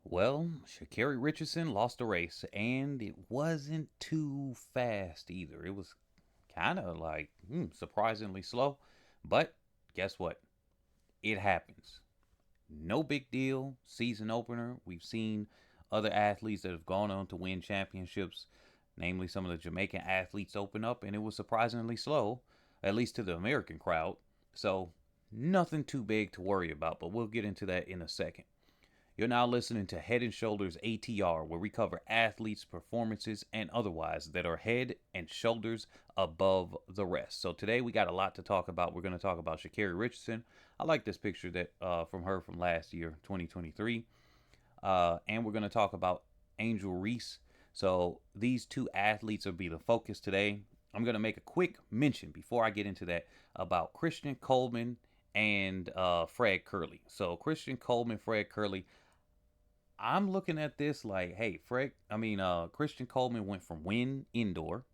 Well, Sha'Carri Richardson lost the race, and it wasn't too fast either. It was kind of like surprisingly slow. But guess what? It happens. No big deal. Season opener. We've seen other athletes that have gone on to win championships, namely some of the Jamaican athletes, open up, and it was surprisingly slow, at least to the American crowd. So, nothing too big to worry about, but we'll get into that in a second. You're now listening to Head and Shoulders ATR, where we cover athletes' performances and otherwise that are head and shoulders above the rest. So today we got a lot to talk about. We're going to talk about Sha'Carri Richardson. I like this picture that from her from last year, 2023, and we're going to talk about Angel Reese. So these two athletes will be the focus today. I'm going to make a quick mention before I get into that about Christian Coleman and Fred Curley. So Christian Coleman, Fred Curley, I'm looking at this like, hey, Christian Coleman went from win indoor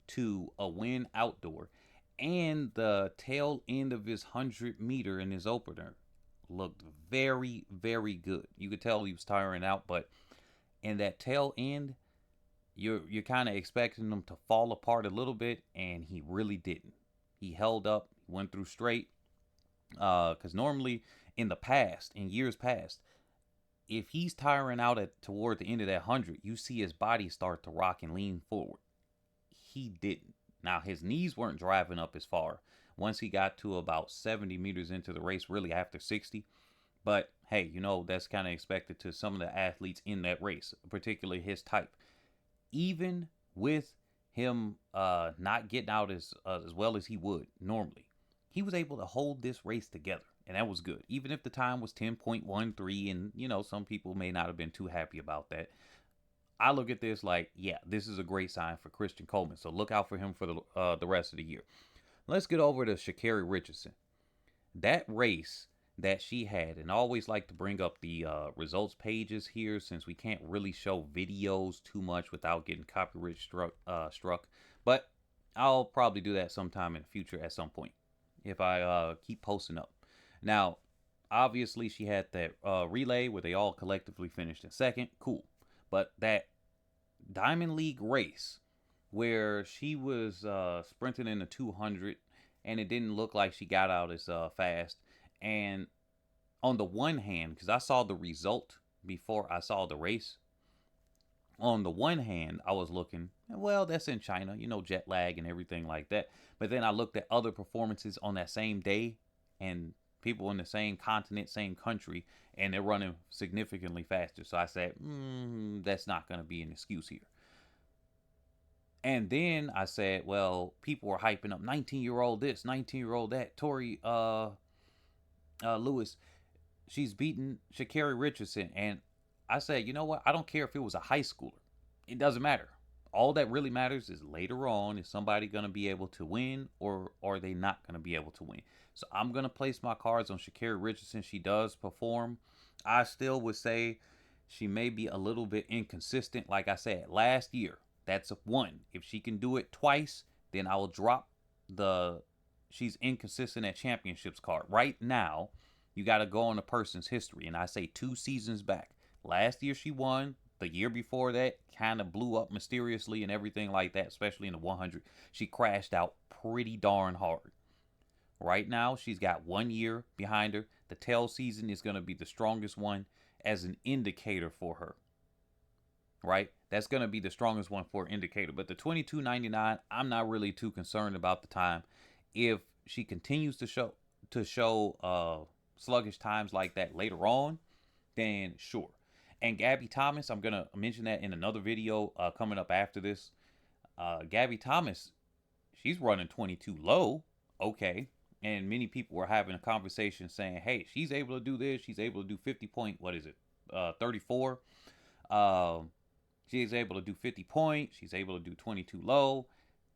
to a win outdoor, and the tail end of his 100 meter in his opener looked very, very good. You could tell he was tiring out, but in that tail end, you're kind of expecting him to fall apart a little bit, and he really didn't. He held up, went through straight. Because normally in the past, in years past, if he's tiring out at toward the end of that 100, you see his body start to rock and lean forward. He didn't. Now his knees weren't driving up as far once he got to about 70 meters into the race, really after 60. But hey, that's kind of expected to some of the athletes in that race, particularly his type. Even with him not getting out as well as he would normally, he was able to hold this race together, and that was good. Even if the time was 10.13, and some people may not have been too happy about that. I look at this like, yeah, this is a great sign for Christian Coleman. So look out for him for the rest of the year. Let's get over to Sha'Carri Richardson. That race that she had, and I always like to bring up the results pages here since we can't really show videos too much without getting copyright struck. But I'll probably do that sometime in the future at some point if I keep posting up. Now, obviously, she had that relay where they all collectively finished in second. Cool. But that Diamond League race where she was sprinting in the 200 and it didn't look like she got out as fast. And on the one hand, because I saw the result before I saw the race, on the one hand, I was looking, well, that's in China, jet lag and everything like that. But then I looked at other performances on that same day and people in the same continent, same country, and they're running significantly faster. So I said, that's not going to be an excuse here. And then I said, well, people were hyping up 19-year-old this, 19-year-old that. Tori Lewis, she's beaten Sha'Carri Richardson. And I said, you know what? I don't care if it was a high schooler. It doesn't matter. All that really matters is later on, is somebody going to be able to win or are they not going to be able to win? So I'm going to place my cards on Sha'Carri Richardson. She does perform. I still would say she may be a little bit inconsistent. Like I said, last year, that's a one. If she can do it twice, then I will drop the she's inconsistent at championships card. Right now, you got to go on a person's history. And I say 2 seasons back. Last year she won. The year before that kind of blew up mysteriously and everything like that, especially in the 100. She crashed out pretty darn hard. Right now, she's got 1 year behind her. The tail season is going to be the strongest one as an indicator for her. Right? That's going to be the strongest one for an indicator. But the 22.99, I'm not really too concerned about the time. If she continues to show sluggish times like that later on, then sure. And Gabby Thomas, I'm going to mention that in another video coming up after this. Gabby Thomas, she's running 22 low. Okay. And many people were having a conversation saying, hey, she's able to do this. She's able to do 50 point, 34. She's able to do 50 point. She's able to do 22 low.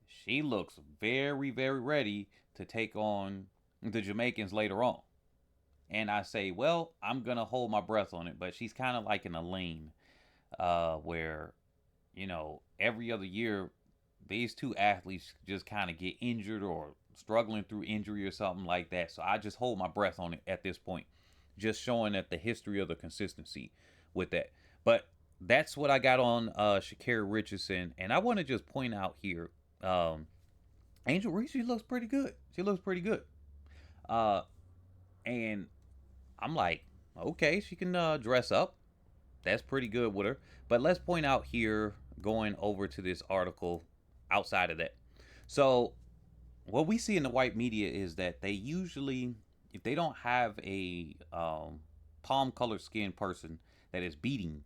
She looks very, very ready to take on the Jamaicans later on. And I say, well, I'm going to hold my breath on it. But she's kind of like in a lane where, every other year, these two athletes just kind of get injured or struggling through injury or something like that. So I just hold my breath on it at this point. Just showing that the history of the consistency with that. But that's what I got on Sha'Carri Richardson, and I want to just point out here, um, Angel Reese, she looks pretty good. She looks pretty good. Uh, and I'm like, okay, she can dress up. That's pretty good with her. But let's point out here, going over to this article outside of that. So, what we see in the white media is that they usually, if they don't have a palm colored skin person that is beating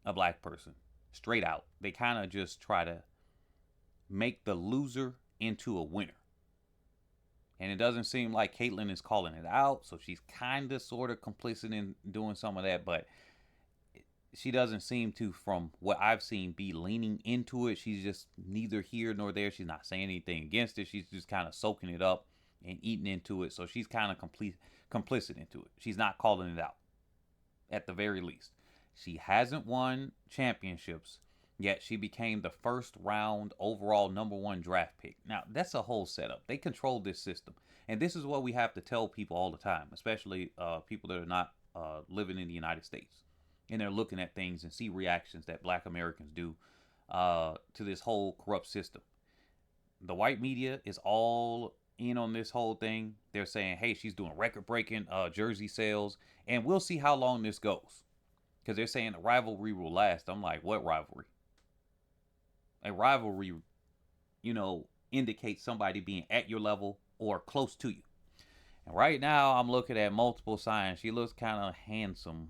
a black person straight out, they kind of just try to make the loser into a winner. And it doesn't seem like Caitlyn is calling it out, so she's kind of sort of complicit in doing some of that, but she doesn't seem to, from what I've seen, be leaning into it. She's just neither here nor there. She's not saying anything against it. She's just kind of soaking it up and eating into it. So she's kind of complicit into it. She's not calling it out, at the very least. She hasn't won championships, yet she became the first round overall #1 draft pick. Now, that's a whole setup. They control this system. And this is what we have to tell people all the time, especially people that are not living in the United States. And they're looking at things and see reactions that black Americans do to this whole corrupt system. The white media is all in on this whole thing. They're saying, hey, she's doing record-breaking jersey sales, and we'll see how long this goes. Because they're saying the rivalry will last. I'm like, what rivalry? A rivalry, indicates somebody being at your level or close to you. And right now, I'm looking at multiple signs. She looks kind of handsome,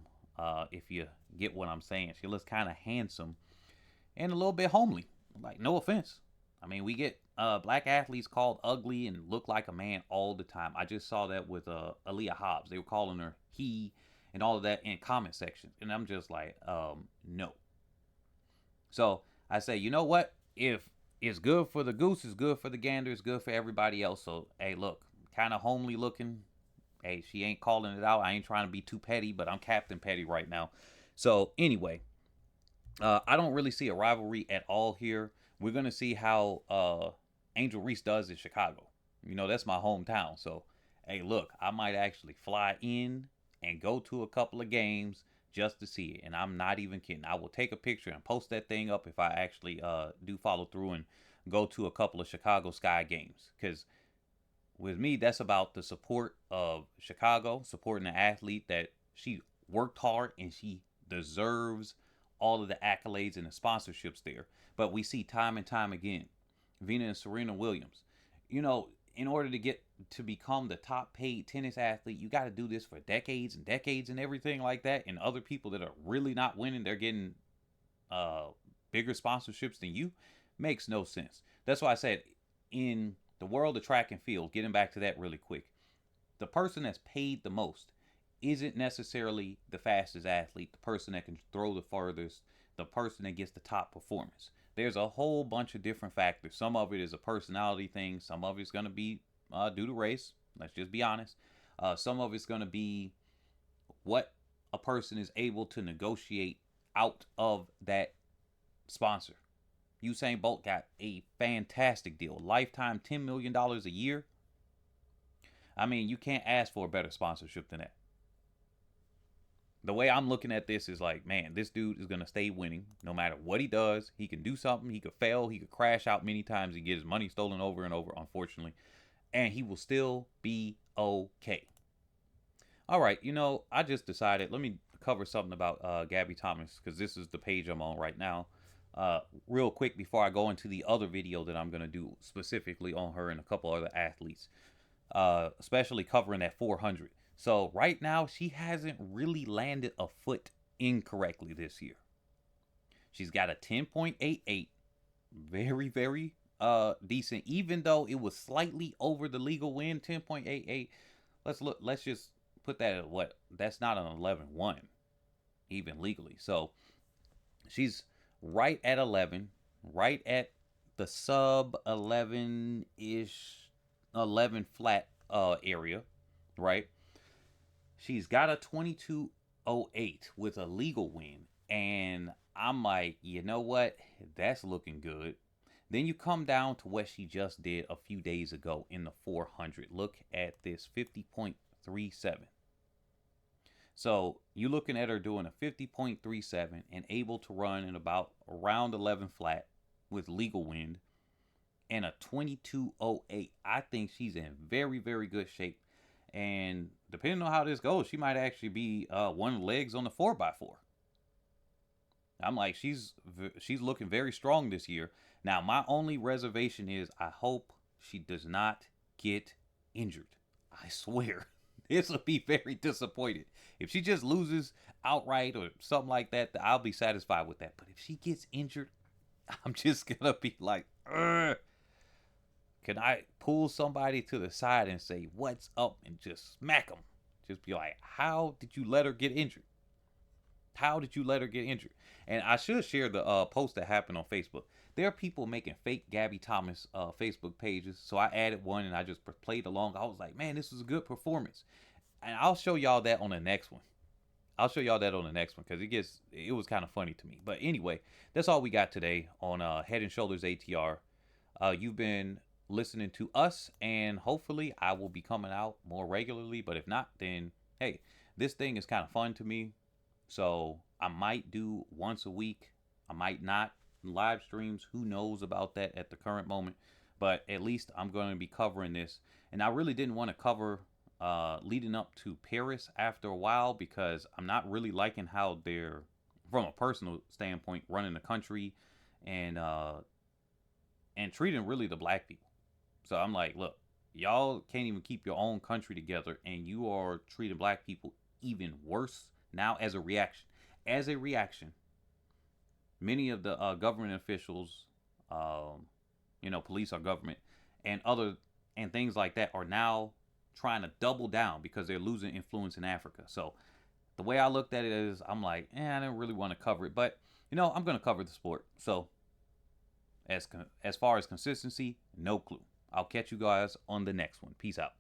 if you get what I'm saying. She looks kind of handsome and a little bit homely. Like, no offense. I mean, we get black athletes called ugly and look like a man all the time. I just saw that with Aaliyah Hobbs. They were calling her he and all of that in comment section. And I'm just like, no. So I say, you know what? If it's good for the goose, it's good for the gander, it's good for everybody else. So, hey, look, kind of homely looking. Hey, she ain't calling it out. I ain't trying to be too petty, but I'm Captain Petty right now. So, anyway, I don't really see a rivalry at all here. We're going to see how Angel Reese does in Chicago. That's my hometown. So, hey, look, I might actually fly in and go to a couple of games just to see it. And I'm not even kidding. I will take a picture and post that thing up if I actually do follow through and go to a couple of Chicago Sky games. Because with me, that's about the support of Chicago, supporting the athlete that she worked hard and she deserves all of the accolades and the sponsorships there. But we see time and time again, Venus and Serena Williams, in order to become the top paid tennis athlete, you got to do this for decades and decades and everything like that. And other people that are really not winning, they're getting bigger sponsorships than you. Makes no sense. That's why I said, in the world of track and field, getting back to that really quick, the person that's paid the most isn't necessarily the fastest athlete, the person that can throw the furthest, the person that gets the top performance. There's a whole bunch of different factors. Some of it is a personality thing. Some of it's going to be due to race. Let's just be honest. Some of it's going to be what a person is able to negotiate out of that sponsor. Usain Bolt got a fantastic deal. Lifetime $10 million a year. I mean, you can't ask for a better sponsorship than that. The way I'm looking at this is like, man, this dude is going to stay winning no matter what he does. He can do something. He could fail. He could crash out many times. He get his money stolen over and over, unfortunately. And he will still be okay. All right, I just decided, let me cover something about Gabby Thomas, because this is the page I'm on right now. Real quick before I go into the other video that I'm going to do specifically on her and a couple other athletes, especially covering that 400. So right now, she hasn't really landed a foot incorrectly this year. She's got a 10.88, very, very decent, even though it was slightly over the legal win, 10.88. Let's just put that at what? That's not an 11-1, even legally. So she's right at 11, right at the sub 11-ish, 11 flat area, right? She's got a 22.08 with a legal win. And I'm like, you know what? That's looking good. Then you come down to what she just did a few days ago in the 400. Look at this, 50.37. So you looking at her doing a 50.37 and able to run in about around 11 flat with legal wind and a 22.08. I think she's in very, very good shape. And depending on how this goes, she might actually be one of the legs on the 4x4. I'm like, she's looking very strong this year. Now, my only reservation is I hope she does not get injured. I swear, this will be very disappointed. If she just loses outright or something like that, I'll be satisfied with that. But if she gets injured, I'm just gonna be like, ugh. Can I pull somebody to the side and say, "What's up?" and just smack them? Just be like, "How did you let her get injured? How did you let her get injured?" And I should share the post that happened on Facebook. There are people making fake Gabby Thomas Facebook pages. So I added one and I just played along. I was like, man, this was a good performance. And I'll show y'all that on the next one. I'll show y'all that on the next one because it was kind of funny to me. But anyway, that's all we got today on Head and Shoulders ATR. You've been listening to us, and hopefully I will be coming out more regularly. But if not, then hey, this thing is kind of fun to me. So I might do once a week. I might not. Live streams, who knows about that at the current moment. But at least I'm going to be covering this. And I really didn't want to cover leading up to Paris after a while because I'm not really liking how they're, from a personal standpoint, running the country and treating really the black people. So I'm like, look, y'all can't even keep your own country together, and you are treating black people even worse now as a reaction. As a reaction, many of the government officials, police or government, and other and things like that are now trying to double down because they're losing influence in Africa. So the way I looked at it is, I'm like, I didn't really want to cover it, but I'm going to cover the sport. So as far as consistency, no clue. I'll catch you guys on the next one. Peace out.